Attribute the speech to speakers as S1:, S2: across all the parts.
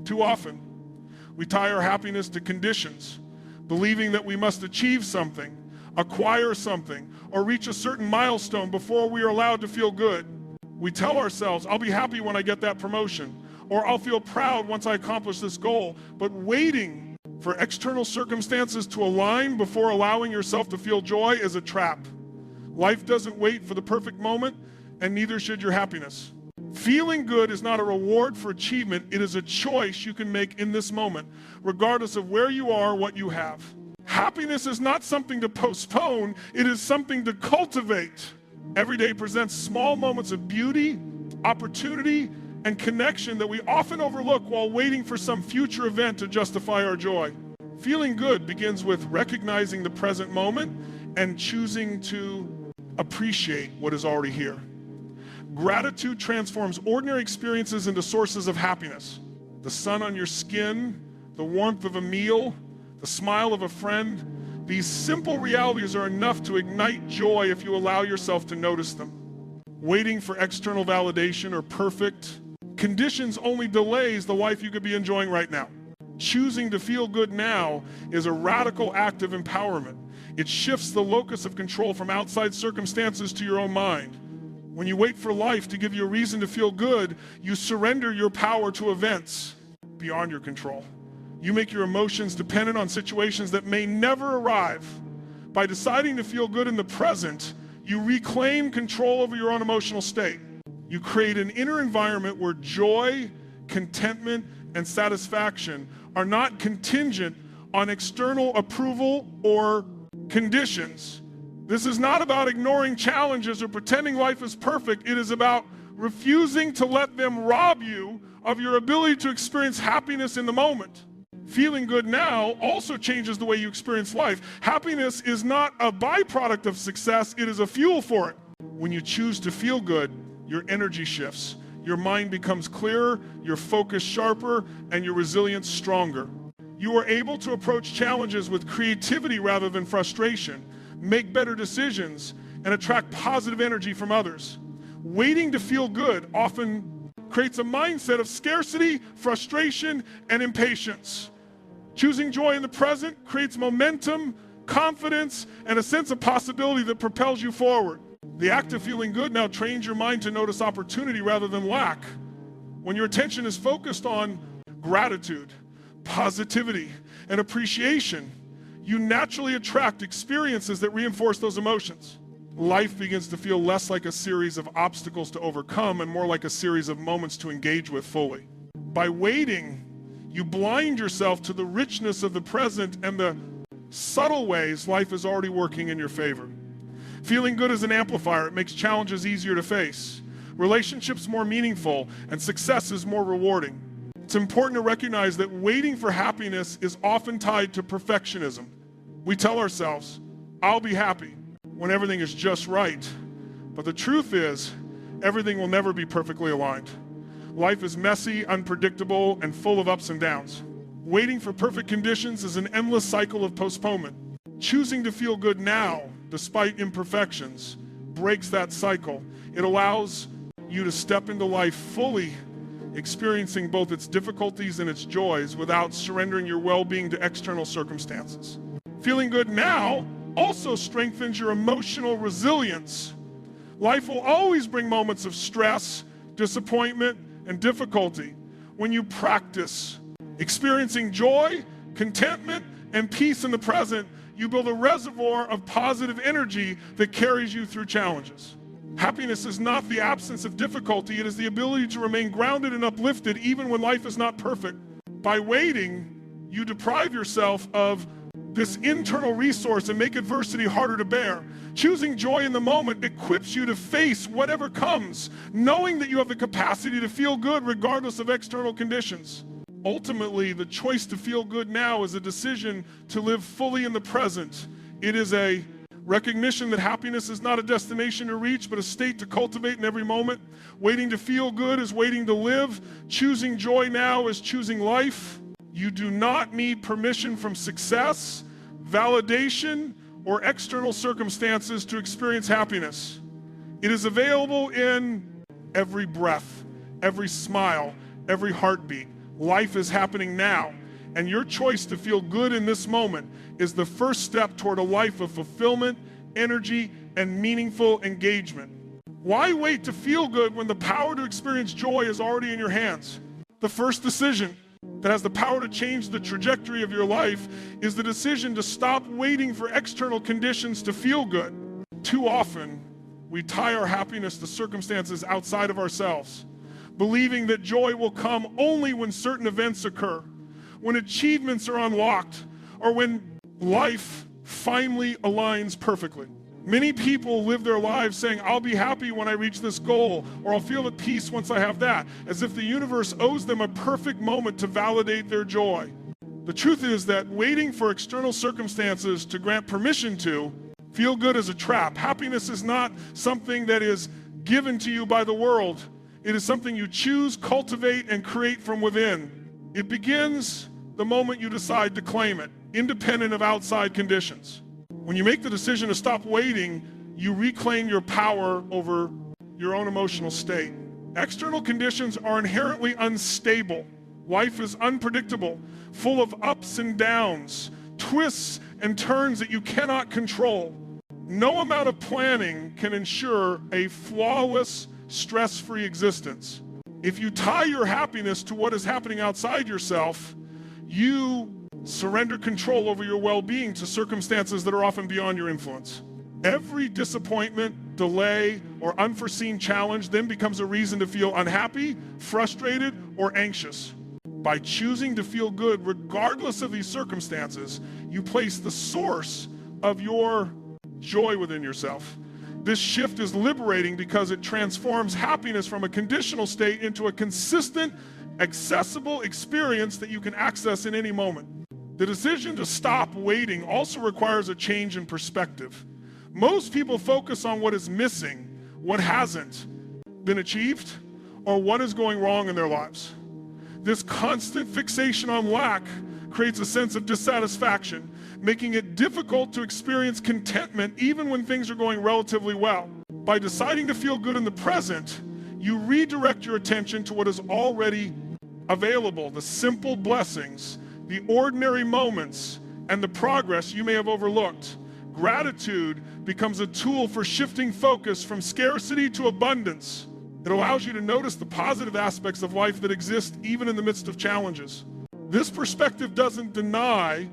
S1: Too often, we tie our happiness to conditions, believing that we must achieve something, acquire something, or reach a certain milestone before we are allowed to feel good. We tell ourselves, I'll be happy when I get that promotion, or I'll feel proud once I accomplish this goal. But waiting for external circumstances to align before allowing yourself to feel joy is a trap. Life doesn't wait for the perfect moment, and neither should your happiness. Feeling good is not a reward for achievement. It is a choice you can make in this moment, regardless of where you are, what you have. Happiness is not something to postpone. It is something to cultivate. Every day presents small moments of beauty, opportunity, and connection that we often overlook while waiting for some future event to justify our joy. Feeling good begins with recognizing the present moment and choosing to appreciate what is already here. Gratitude transforms ordinary experiences into sources of happiness. The sun on your skin, the warmth of a meal, the smile of a friend. These simple realities are enough to ignite joy if you allow yourself to notice them. Waiting for external validation or perfect conditions only delays the life you could be enjoying right now. Choosing to feel good now is a radical act of empowerment. It shifts the locus of control from outside circumstances to your own mind. When you wait for life to give you a reason to feel good, you surrender your power to events beyond your control. You make your emotions dependent on situations that may never arrive. By deciding to feel good in the present, you reclaim control over your own emotional state. You create an inner environment where joy, contentment, and satisfaction are not contingent on external approval or conditions. This is not about ignoring challenges or pretending life is perfect. It is about refusing to let them rob you of your ability to experience happiness in the moment. Feeling good now also changes the way you experience life. Happiness is not a byproduct of success, it is a fuel for it. When you choose to feel good, your energy shifts. Your mind becomes clearer, your focus sharper, and your resilience stronger. You are able to approach challenges with creativity rather than frustration, make better decisions, and attract positive energy from others. Waiting to feel good often creates a mindset of scarcity, frustration, and impatience. Choosing joy in the present creates momentum, confidence, and a sense of possibility that propels you forward. The act of feeling good now trains your mind to notice opportunity rather than lack. When your attention is focused on gratitude, positivity, and appreciation, you naturally attract experiences that reinforce those emotions. Life begins to feel less like a series of obstacles to overcome and more like a series of moments to engage with fully. By waiting, you blind yourself to the richness of the present and the subtle ways life is already working in your favor. Feeling good is an amplifier. It makes challenges easier to face, relationships more meaningful, and success is more rewarding. It's important to recognize that waiting for happiness is often tied to perfectionism. We tell ourselves, I'll be happy when everything is just right. But the truth is, everything will never be perfectly aligned. Life is messy, unpredictable, and full of ups and downs. Waiting for perfect conditions is an endless cycle of postponement. Choosing to feel good now, despite imperfections, breaks that cycle. It allows you to step into life fully, experiencing both its difficulties and its joys without surrendering your well-being to external circumstances. Feeling good now also strengthens your emotional resilience. Life will always bring moments of stress, disappointment, and difficulty. When you practice experiencing joy, contentment, and peace in the present, you build a reservoir of positive energy that carries you through challenges. Happiness is not the absence of difficulty, it is the ability to remain grounded and uplifted even when life is not perfect. By waiting, you deprive yourself of this internal resource and make adversity harder to bear. Choosing joy in the moment equips you to face whatever comes, knowing that you have the capacity to feel good regardless of external conditions. Ultimately, the choice to feel good now is a decision to live fully in the present. It is a recognition that happiness is not a destination to reach, but a state to cultivate in every moment. Waiting to feel good is waiting to live. Choosing joy now is choosing life. You do not need permission from success, validation, or external circumstances to experience happiness. It is available in every breath, every smile, every heartbeat. Life is happening now, and your choice to feel good in this moment is the first step toward a life of fulfillment, energy, and meaningful engagement. Why wait to feel good when the power to experience joy is already in your hands? The first decision that has the power to change the trajectory of your life is the decision to stop waiting for external conditions to feel good. Too often, we tie our happiness to circumstances outside of ourselves, believing that joy will come only when certain events occur, when achievements are unlocked, or when life finally aligns perfectly. Many people live their lives saying, I'll be happy when I reach this goal, or I'll feel at peace once I have that, as if the universe owes them a perfect moment to validate their joy. The truth is that waiting for external circumstances to grant permission to feel good is a trap. Happiness is not something that is given to you by the world. It is something you choose, cultivate, and create from within. It begins the moment you decide to claim it, independent of outside conditions. When you make the decision to stop waiting, you reclaim your power over your own emotional state. External conditions are inherently unstable. Life is unpredictable, full of ups and downs, twists and turns that you cannot control. No amount of planning can ensure a flawless, stress-free existence. If you tie your happiness to what is happening outside yourself, you surrender control over your well-being to circumstances that are often beyond your influence. Every disappointment, delay, or unforeseen challenge then becomes a reason to feel unhappy, frustrated, or anxious. By choosing to feel good regardless of these circumstances, you place the source of your joy within yourself. This shift is liberating because it transforms happiness from a conditional state into a consistent, accessible experience that you can access in any moment. The decision to stop waiting also requires a change in perspective. Most people focus on what is missing, what hasn't been achieved, or what is going wrong in their lives. This constant fixation on lack creates a sense of dissatisfaction, making it difficult to experience contentment even when things are going relatively well. By deciding to feel good in the present, you redirect your attention to what is already available, the simple blessings, the ordinary moments, and the progress you may have overlooked. Gratitude becomes a tool for shifting focus from scarcity to abundance. It allows you to notice the positive aspects of life that exist even in the midst of challenges. This perspective doesn't deny,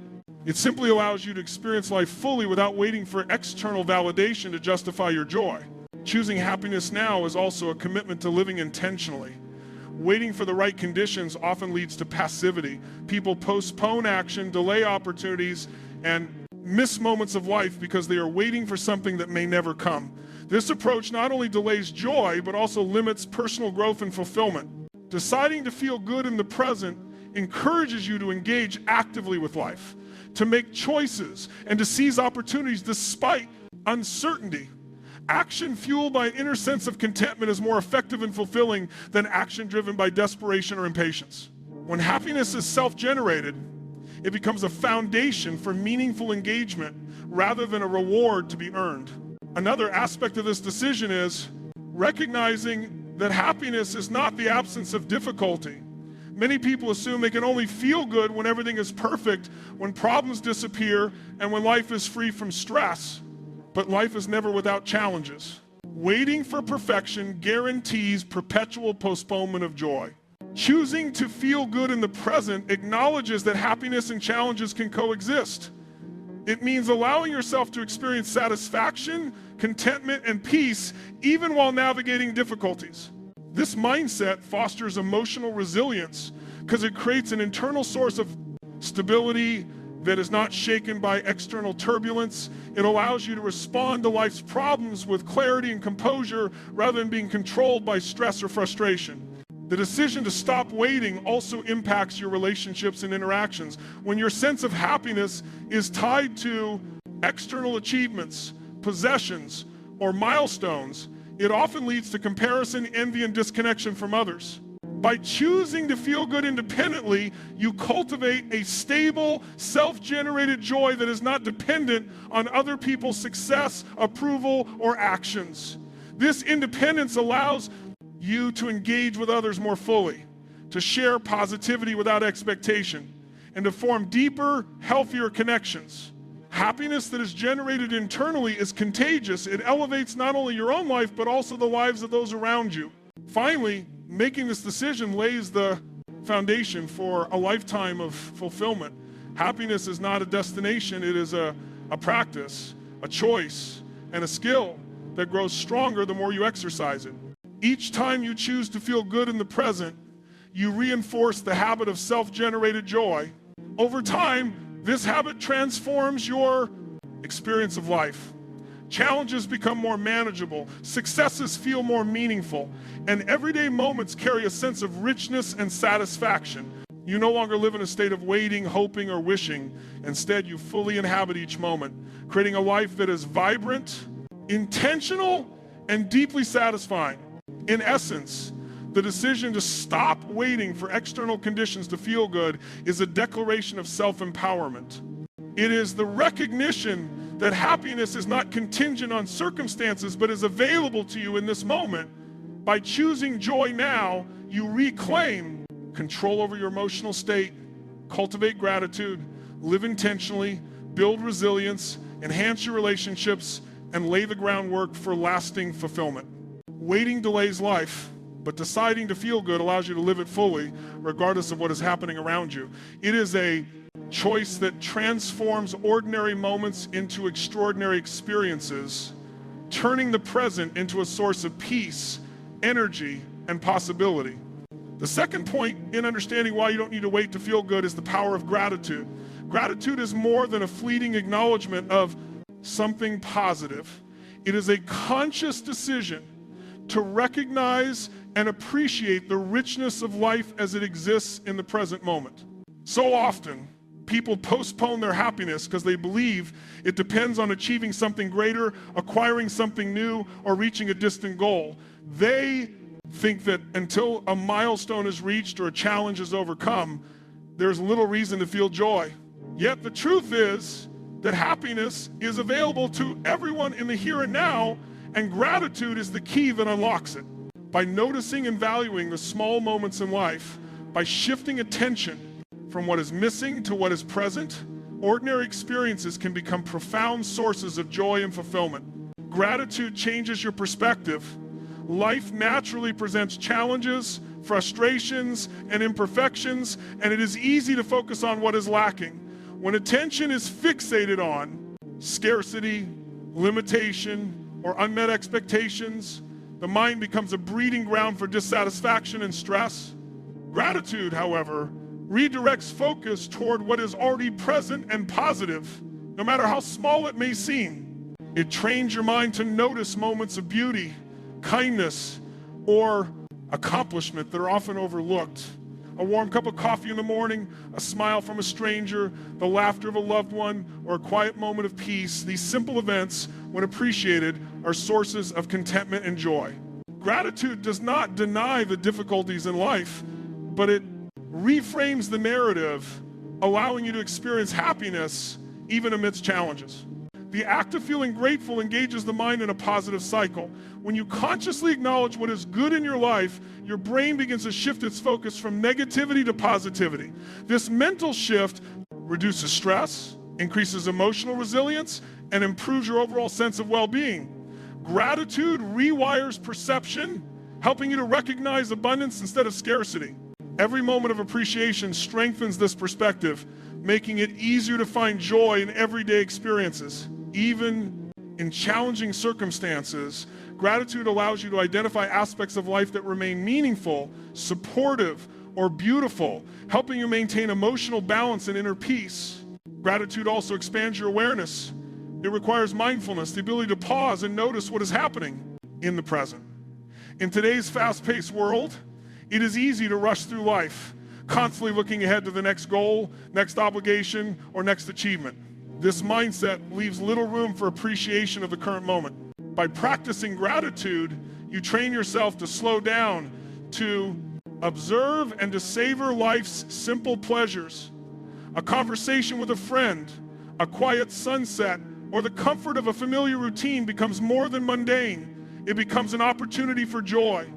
S1: it simply allows you to experience life fully without waiting for external validation to justify your joy. Choosing happiness now is also a commitment to living intentionally. Waiting for the right conditions often leads to passivity. People postpone action, delay opportunities, and miss moments of life because they are waiting for something that may never come. This approach not only delays joy, but also limits personal growth and fulfillment. Deciding to feel good in the present encourages you to engage actively with life, to make choices, and to seize opportunities despite uncertainty. Action fueled by an inner sense of contentment is more effective and fulfilling than action driven by desperation or impatience. When happiness is self-generated, it becomes a foundation for meaningful engagement rather than a reward to be earned. Another aspect of this decision is recognizing that happiness is not the absence of difficulty. Many people assume they can only feel good when everything is perfect, when problems disappear, and when life is free from stress. But life is never without challenges. Waiting for perfection guarantees perpetual postponement of joy. Choosing to feel good in the present acknowledges that happiness and challenges can coexist. It means allowing yourself to experience satisfaction, contentment, and peace even while navigating difficulties. This mindset fosters emotional resilience because it creates an internal source of stability that is not shaken by external turbulence. It allows you to respond to life's problems with clarity and composure rather than being controlled by stress or frustration. The decision to stop waiting also impacts your relationships and interactions. When your sense of happiness is tied to external achievements, possessions, or milestones, it often leads to comparison, envy, and disconnection from others. By choosing to feel good independently, you cultivate a stable, self-generated joy that is not dependent on other people's success, approval, or actions. This independence allows you to engage with others more fully, to share positivity without expectation, and to form deeper, healthier connections. Happiness that is generated internally is contagious. It elevates not only your own life, but also the lives of those around you. Finally, making this decision lays the foundation for a lifetime of fulfillment. Happiness is not a destination, it is a practice, a choice, and a skill that grows stronger the more you exercise it. Each time you choose to feel good in the present, you reinforce the habit of self-generated joy. Over time, this habit transforms your experience of life. Challenges become more manageable, successes feel more meaningful, and everyday moments carry a sense of richness and satisfaction. You no longer live in a state of waiting, hoping, or wishing. Instead, you fully inhabit each moment, creating a life that is vibrant, intentional, and deeply satisfying. In essence, the decision to stop waiting for external conditions to feel good is a declaration of self-empowerment. It is the recognition that happiness is not contingent on circumstances, but is available to you in this moment. By choosing joy now, you reclaim control over your emotional state, cultivate gratitude, live intentionally, build resilience, enhance your relationships, and lay the groundwork for lasting fulfillment. Waiting delays life, but deciding to feel good allows you to live it fully, regardless of what is happening around you. It is a choice that transforms ordinary moments into extraordinary experiences, turning the present into a source of peace, energy, and possibility. The second point in understanding why you don't need to wait to feel good is the power of gratitude. Gratitude is more than a fleeting acknowledgement of something positive. It is a conscious decision to recognize and appreciate the richness of life as it exists in the present moment. So often, people postpone their happiness because they believe it depends on achieving something greater, acquiring something new, or reaching a distant goal. They think that until a milestone is reached or a challenge is overcome, there's little reason to feel joy. Yet the truth is that happiness is available to everyone in the here and now, and gratitude is the key that unlocks it. By noticing and valuing the small moments in life, by shifting attention from what is missing to what is present, ordinary experiences can become profound sources of joy and fulfillment. Gratitude changes your perspective. Life naturally presents challenges, frustrations, and imperfections, and it is easy to focus on what is lacking. When attention is fixated on scarcity, limitation, or unmet expectations, the mind becomes a breeding ground for dissatisfaction and stress. Gratitude, however, redirects focus toward what is already present and positive, no matter how small it may seem. It trains your mind to notice moments of beauty, kindness, or accomplishment that are often overlooked. A warm cup of coffee in the morning, a smile from a stranger, the laughter of a loved one, or a quiet moment of peace. These simple events, when appreciated, are sources of contentment and joy. Gratitude does not deny the difficulties in life, but it reframes the narrative, allowing you to experience happiness even amidst challenges. The act of feeling grateful engages the mind in a positive cycle. When you consciously acknowledge what is good in your life, your brain begins to shift its focus from negativity to positivity. This mental shift reduces stress, increases emotional resilience, and improves your overall sense of well-being. Gratitude rewires perception, helping you to recognize abundance instead of scarcity. Every moment of appreciation strengthens this perspective, making it easier to find joy in everyday experiences. Even in challenging circumstances, gratitude allows you to identify aspects of life that remain meaningful, supportive, or beautiful, helping you maintain emotional balance and inner peace. Gratitude also expands your awareness. It requires mindfulness, the ability to pause and notice what is happening in the present. In today's fast-paced world, it is easy to rush through life, constantly looking ahead to the next goal, next obligation, or next achievement. This mindset leaves little room for appreciation of the current moment. By practicing gratitude, you train yourself to slow down, to observe and to savor life's simple pleasures. A conversation with a friend, a quiet sunset, or the comfort of a familiar routine becomes more than mundane. It becomes an opportunity for joy.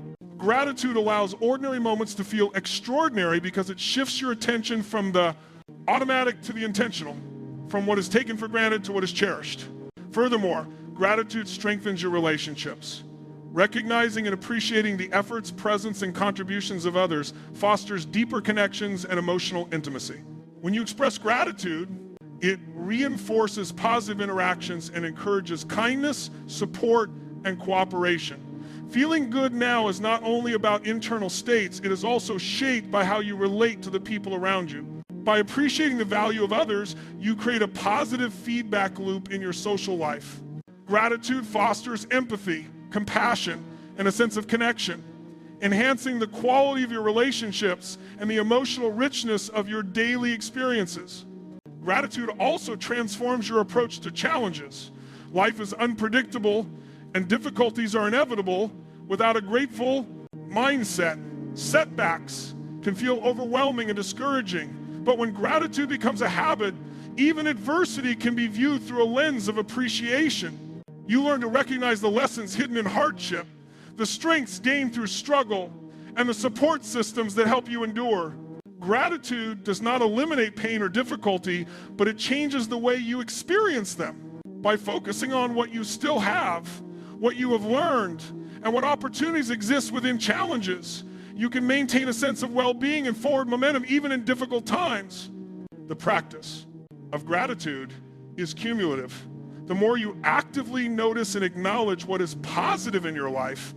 S1: Gratitude allows ordinary moments to feel extraordinary because it shifts your attention from the automatic to the intentional, from what is taken for granted to what is cherished. Furthermore, gratitude strengthens your relationships. Recognizing and appreciating the efforts, presence, and contributions of others fosters deeper connections and emotional intimacy. When you express gratitude, it reinforces positive interactions and encourages kindness, support, and cooperation. Feeling good now is not only about internal states, it is also shaped by how you relate to the people around you. By appreciating the value of others, you create a positive feedback loop in your social life. Gratitude fosters empathy, compassion, and a sense of connection, enhancing the quality of your relationships and the emotional richness of your daily experiences. Gratitude also transforms your approach to challenges. Life is unpredictable and difficulties are inevitable. Without a grateful mindset, setbacks can feel overwhelming and discouraging. But when gratitude becomes a habit, even adversity can be viewed through a lens of appreciation. You learn to recognize the lessons hidden in hardship, the strengths gained through struggle, and the support systems that help you endure. Gratitude does not eliminate pain or difficulty, but it changes the way you experience them. By focusing on what you still have, what you have learned, and what opportunities exist within challenges, you can maintain a sense of well-being and forward momentum even in difficult times. The practice of gratitude is cumulative. The more you actively notice and acknowledge what is positive in your life,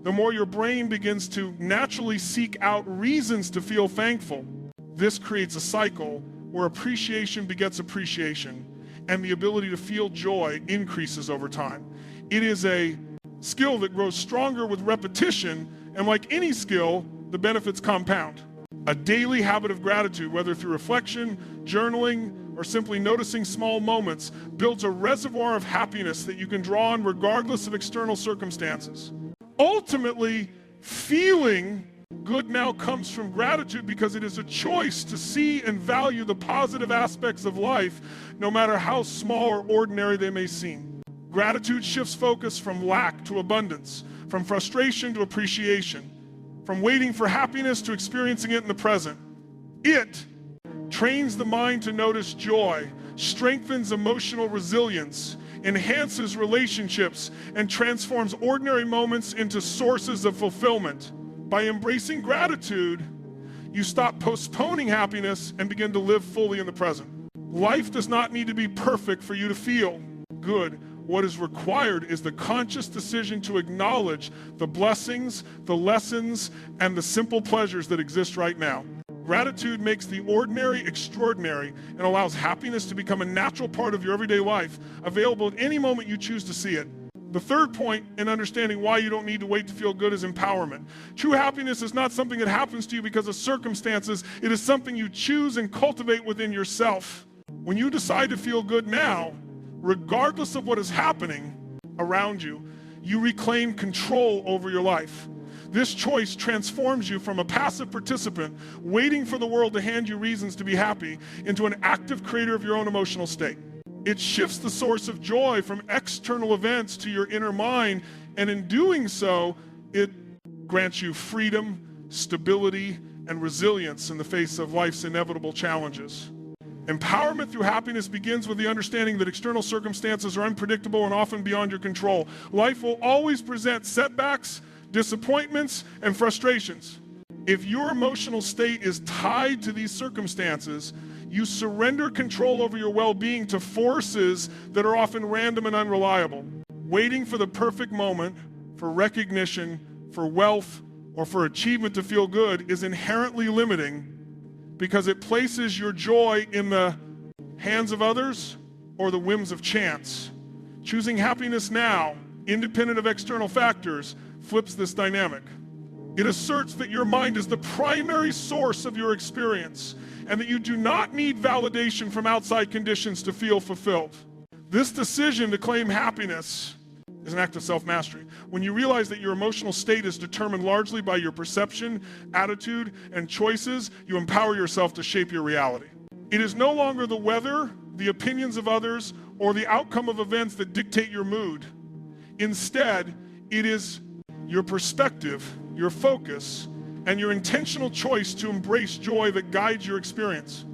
S1: the more your brain begins to naturally seek out reasons to feel thankful. This creates a cycle where appreciation begets appreciation, and the ability to feel joy increases over time. It is a skill that grows stronger with repetition, and like any skill, the benefits compound. A daily habit of gratitude, whether through reflection, journaling, or simply noticing small moments, builds a reservoir of happiness that you can draw on regardless of external circumstances. Ultimately, feeling good now comes from gratitude because it is a choice to see and value the positive aspects of life, no matter how small or ordinary they may seem. Gratitude shifts focus from lack to abundance, from frustration to appreciation, from waiting for happiness to experiencing it in the present. It trains the mind to notice joy, strengthens emotional resilience, enhances relationships, and transforms ordinary moments into sources of fulfillment. By embracing gratitude, you stop postponing happiness and begin to live fully in the present. Life does not need to be perfect for you to feel good. What is required is the conscious decision to acknowledge the blessings, the lessons, and the simple pleasures that exist right now. Gratitude makes the ordinary extraordinary and allows happiness to become a natural part of your everyday life, available at any moment you choose to see it. The third point in understanding why you don't need to wait to feel good is empowerment. True happiness is not something that happens to you because of circumstances. It is something you choose and cultivate within yourself. When you decide to feel good now, regardless of what is happening around you, you reclaim control over your life. This choice transforms you from a passive participant waiting for the world to hand you reasons to be happy into an active creator of your own emotional state. It shifts the source of joy from external events to your inner mind, and in doing so, it grants you freedom, stability, and resilience in the face of life's inevitable challenges. Empowerment through happiness begins with the understanding that external circumstances are unpredictable and often beyond your control. Life will always present setbacks, disappointments, and frustrations. If your emotional state is tied to these circumstances, you surrender control over your well-being to forces that are often random and unreliable. Waiting for the perfect moment, for recognition, for wealth, or for achievement to feel good is inherently limiting, because it places your joy in the hands of others or the whims of chance. Choosing happiness now, independent of external factors, flips this dynamic. It asserts that your mind is the primary source of your experience and that you do not need validation from outside conditions to feel fulfilled. This decision to claim happiness is an act of self-mastery. When you realize that your emotional state is determined largely by your perception, attitude, and choices, you empower yourself to shape your reality. It is no longer the weather, the opinions of others, or the outcome of events that dictate your mood. Instead, it is your perspective your focus, and your intentional choice to embrace joy that guides your experience.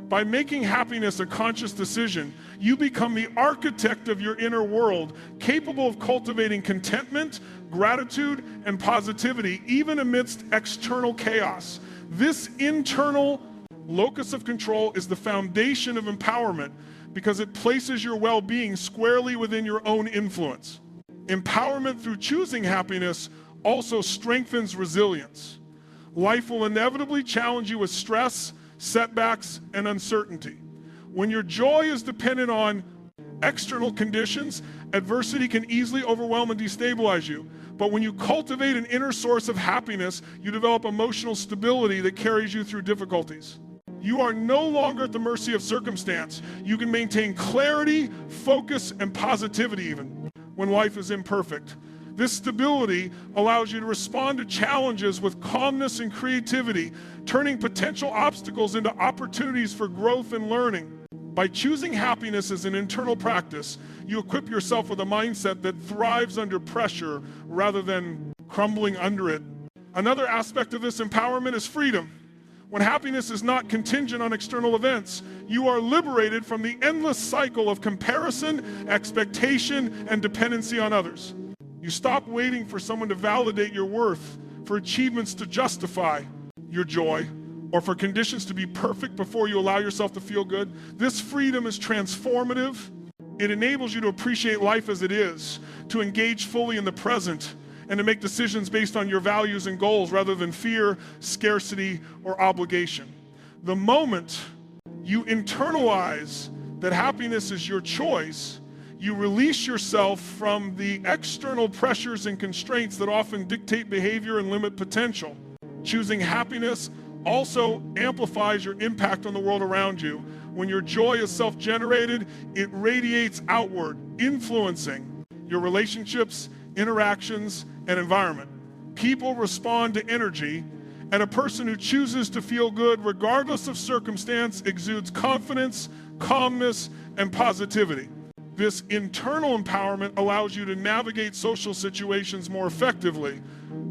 S1: By making happiness a conscious decision, you become the architect of your inner world, capable of cultivating contentment, gratitude, and positivity, even amidst external chaos. This internal locus of control is the foundation of empowerment because it places your well-being squarely within your own influence. Empowerment through choosing happiness also strengthens resilience. Life will inevitably challenge you with stress, setbacks, and uncertainty. When your joy is dependent on external conditions, adversity can easily overwhelm and destabilize you. But when you cultivate an inner source of happiness, you develop emotional stability that carries you through difficulties. You are no longer at the mercy of circumstance. You can maintain clarity, focus, and positivity even when life is imperfect. This stability allows you to respond to challenges with calmness and creativity, turning potential obstacles into opportunities for growth and learning. By choosing happiness as an internal practice, you equip yourself with a mindset that thrives under pressure rather than crumbling under it. Another aspect of this empowerment is freedom. When happiness is not contingent on external events, you are liberated from the endless cycle of comparison, expectation, and dependency on others. You stop waiting for someone to validate your worth, for achievements to justify your joy, or for conditions to be perfect before you allow yourself to feel good. This freedom is transformative. It enables you to appreciate life as it is, to engage fully in the present, and to make decisions based on your values and goals rather than fear, scarcity, or obligation. The moment you internalize that happiness is your choice, you release yourself from the external pressures and constraints that often dictate behavior and limit potential. Choosing happiness also amplifies your impact on the world around you. When your joy is self-generated, it radiates outward, influencing your relationships, interactions, and environment. People respond to energy, and a person who chooses to feel good regardless of circumstance exudes confidence, calmness, and positivity. This internal empowerment allows you to navigate social situations more effectively,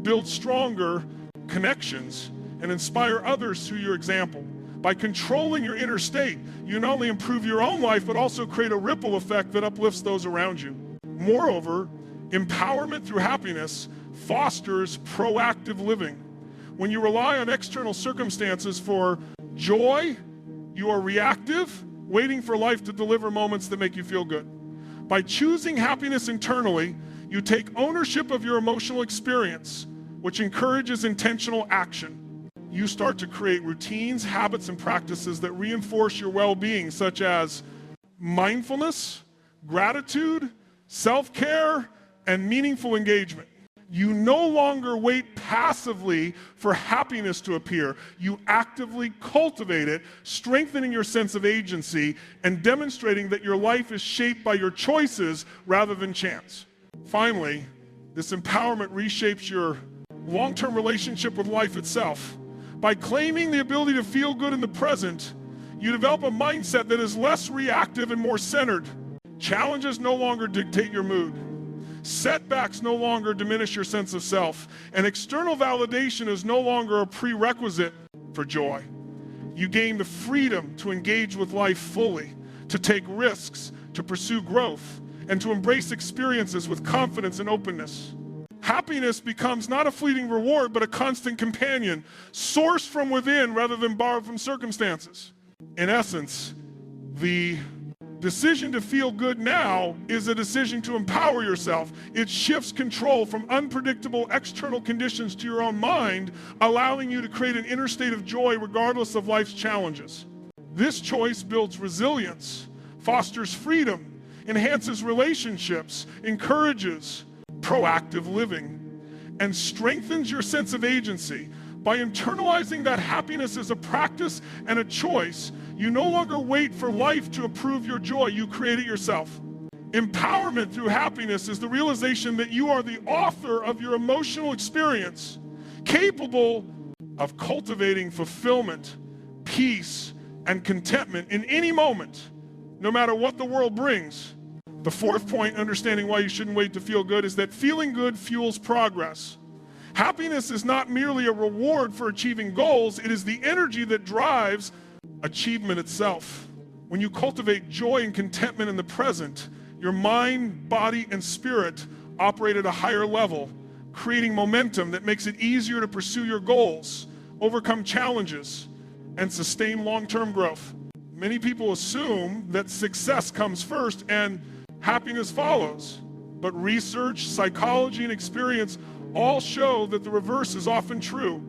S1: build stronger connections, and inspire others through your example. By controlling your inner state, you not only improve your own life, but also create a ripple effect that uplifts those around you. Moreover, empowerment through happiness fosters proactive living. When you rely on external circumstances for joy, you are reactive, waiting for life to deliver moments that make you feel good. By choosing happiness internally, you take ownership of your emotional experience, which encourages intentional action. You start to create routines, habits, and practices that reinforce your well-being, such as mindfulness, gratitude, self-care, and meaningful engagement. You no longer wait passively for happiness to appear. You actively cultivate it, strengthening your sense of agency and demonstrating that your life is shaped by your choices rather than chance. Finally, this empowerment reshapes your long-term relationship with life itself. By claiming the ability to feel good in the present, you develop a mindset that is less reactive and more centered. Challenges no longer dictate your mood. Setbacks no longer diminish your sense of self, and external validation is no longer a prerequisite for joy. You gain the freedom to engage with life fully, to take risks, to pursue growth, and to embrace experiences with confidence and openness. Happiness becomes not a fleeting reward, but a constant companion, sourced from within rather than borrowed from circumstances. In essence, the decision to feel good now is a decision to empower yourself. It shifts control from unpredictable external conditions to your own mind, allowing you to create an inner state of joy regardless of life's challenges. This choice builds resilience, fosters freedom, enhances relationships, encourages proactive living, and strengthens your sense of agency. By internalizing that happiness as a practice and a choice, you no longer wait for life to approve your joy, you create it yourself. Empowerment through happiness is the realization that you are the author of your emotional experience, capable of cultivating fulfillment, peace, and contentment in any moment, no matter what the world brings. The fourth point, understanding why you shouldn't wait to feel good, is that feeling good fuels progress. Happiness is not merely a reward for achieving goals, it is the energy that drives achievement itself. When you cultivate joy and contentment in the present, your mind, body, and spirit operate at a higher level, creating momentum that makes it easier to pursue your goals, overcome challenges, and sustain long-term growth. Many people assume that success comes first and happiness follows. But research, psychology, and experience all show that the reverse is often true.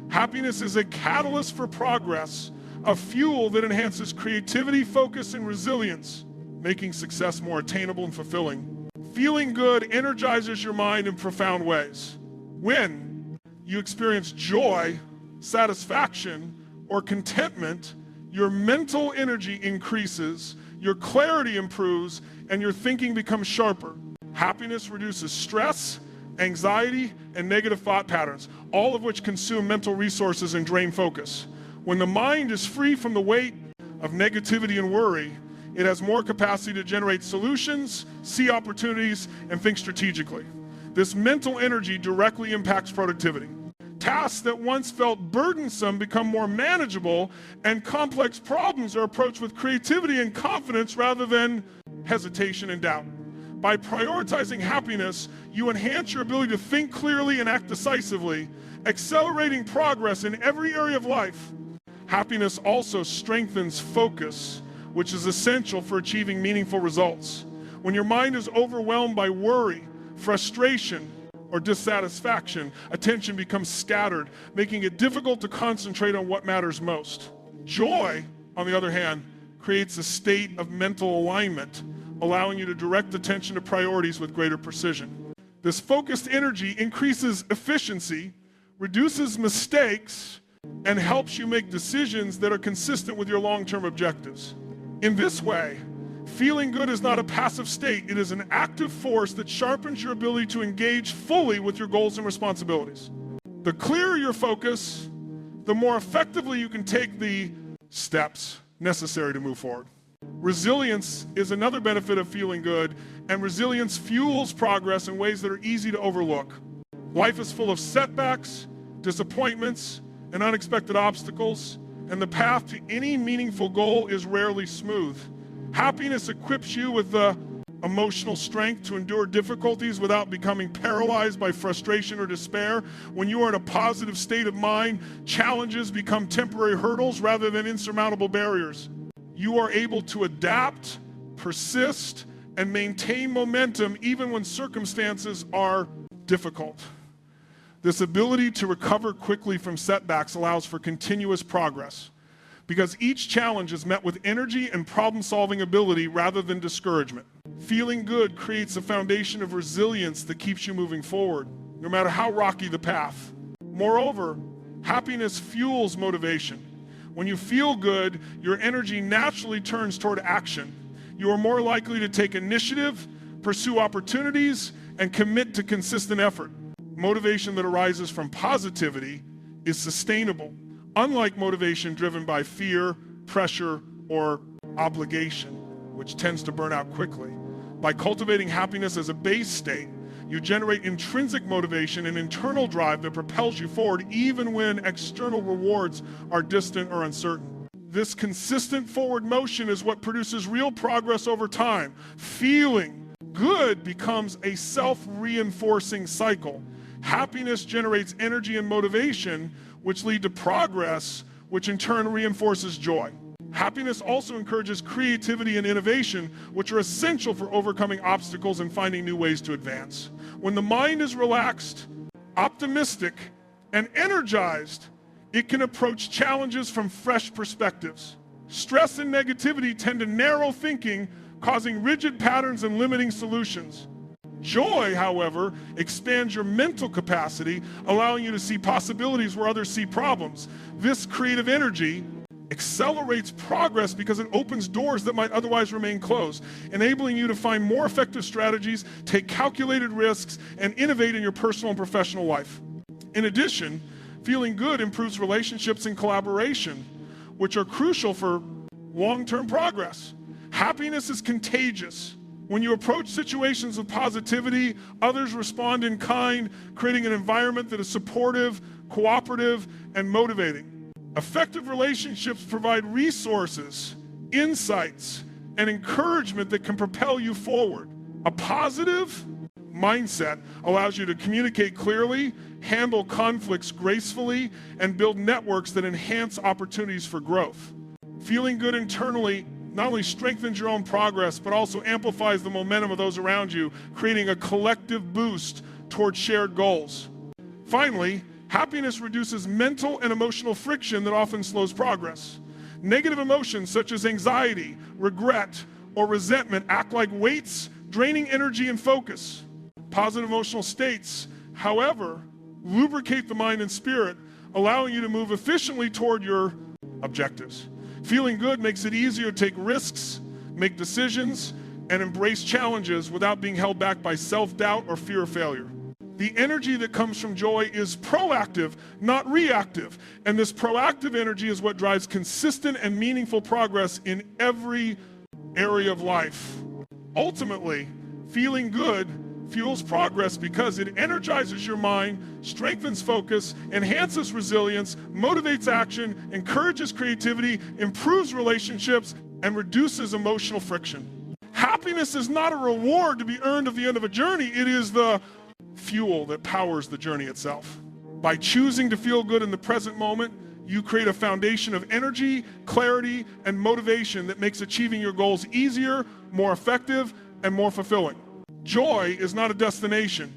S1: Happiness is a catalyst for progress, a fuel that enhances creativity, focus, and resilience, making success more attainable and fulfilling. Feeling good energizes your mind in profound ways. When you experience joy, satisfaction, or contentment, your mental energy increases, your clarity improves, and your thinking becomes sharper. Happiness reduces stress, anxiety, and negative thought patterns, all of which consume mental resources and drain focus. When the mind is free from the weight of negativity and worry, it has more capacity to generate solutions, see opportunities, and think strategically. This mental energy directly impacts productivity. Tasks that once felt burdensome become more manageable, and complex problems are approached with creativity and confidence rather than hesitation and doubt. By prioritizing happiness, you enhance your ability to think clearly and act decisively, accelerating progress in every area of life. Happiness also strengthens focus, which is essential for achieving meaningful results. When your mind is overwhelmed by worry, frustration, or dissatisfaction, attention becomes scattered, making it difficult to concentrate on what matters most. Joy, on the other hand, creates a state of mental alignment, allowing you to direct attention to priorities with greater precision. This focused energy increases efficiency, reduces mistakes, and helps you make decisions that are consistent with your long-term objectives. In this way, feeling good is not a passive state, it is an active force that sharpens your ability to engage fully with your goals and responsibilities. The clearer your focus, the more effectively you can take the steps necessary to move forward. Resilience is another benefit of feeling good, and resilience fuels progress in ways that are easy to overlook. Life is full of setbacks, disappointments, and unexpected obstacles, and the path to any meaningful goal is rarely smooth. Happiness equips you with the emotional strength to endure difficulties without becoming paralyzed by frustration or despair. When you are in a positive state of mind, challenges become temporary hurdles rather than insurmountable barriers. You are able to adapt, persist, and maintain momentum even when circumstances are difficult. This ability to recover quickly from setbacks allows for continuous progress, because each challenge is met with energy and problem-solving ability rather than discouragement. Feeling good creates a foundation of resilience that keeps you moving forward, no matter how rocky the path. Moreover, happiness fuels motivation. When you feel good, your energy naturally turns toward action. You are more likely to take initiative, pursue opportunities, and commit to consistent effort. Motivation that arises from positivity is sustainable, unlike motivation driven by fear, pressure, or obligation, which tends to burn out quickly. By cultivating happiness as a base state, you generate intrinsic motivation and internal drive that propels you forward even when external rewards are distant or uncertain. This consistent forward motion is what produces real progress over time. Feeling good becomes a self-reinforcing cycle. Happiness generates energy and motivation, which lead to progress, which in turn reinforces joy. Happiness also encourages creativity and innovation, which are essential for overcoming obstacles and finding new ways to advance. When the mind is relaxed, optimistic, and energized, it can approach challenges from fresh perspectives. Stress and negativity tend to narrow thinking, causing rigid patterns and limiting solutions. Joy, however, expands your mental capacity, allowing you to see possibilities where others see problems. This creative energy accelerates progress because it opens doors that might otherwise remain closed, enabling you to find more effective strategies, take calculated risks, and innovate in your personal and professional life. In addition, feeling good improves relationships and collaboration, which are crucial for long-term progress. Happiness is contagious. When you approach situations with positivity, others respond in kind, creating an environment that is supportive, cooperative, and motivating. Effective relationships provide resources, insights, and encouragement that can propel you forward. A positive mindset allows you to communicate clearly, handle conflicts gracefully, and build networks that enhance opportunities for growth. Feeling good internally not only strengthens your own progress, but also amplifies the momentum of those around you, creating a collective boost towards shared goals. Finally, happiness reduces mental and emotional friction that often slows progress. Negative emotions such as anxiety, regret, or resentment act like weights, draining energy and focus. Positive emotional states, however, lubricate the mind and spirit, allowing you to move efficiently toward your objectives. Feeling good makes it easier to take risks, make decisions, and embrace challenges without being held back by self-doubt or fear of failure. The energy that comes from joy is proactive, not reactive. And this proactive energy is what drives consistent and meaningful progress in every area of life. Ultimately, feeling good fuels progress because it energizes your mind, strengthens focus, enhances resilience, motivates action, encourages creativity, improves relationships, and reduces emotional friction. Happiness is not a reward to be earned at the end of a journey. It is the fuel that powers the journey itself. By choosing to feel good in the present moment, you create a foundation of energy, clarity, and motivation that makes achieving your goals easier, more effective, and more fulfilling. Joy is not a destination.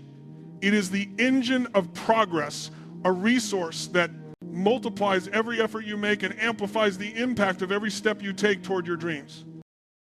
S1: It is the engine of progress, a resource that multiplies every effort you make and amplifies the impact of every step you take toward your dreams.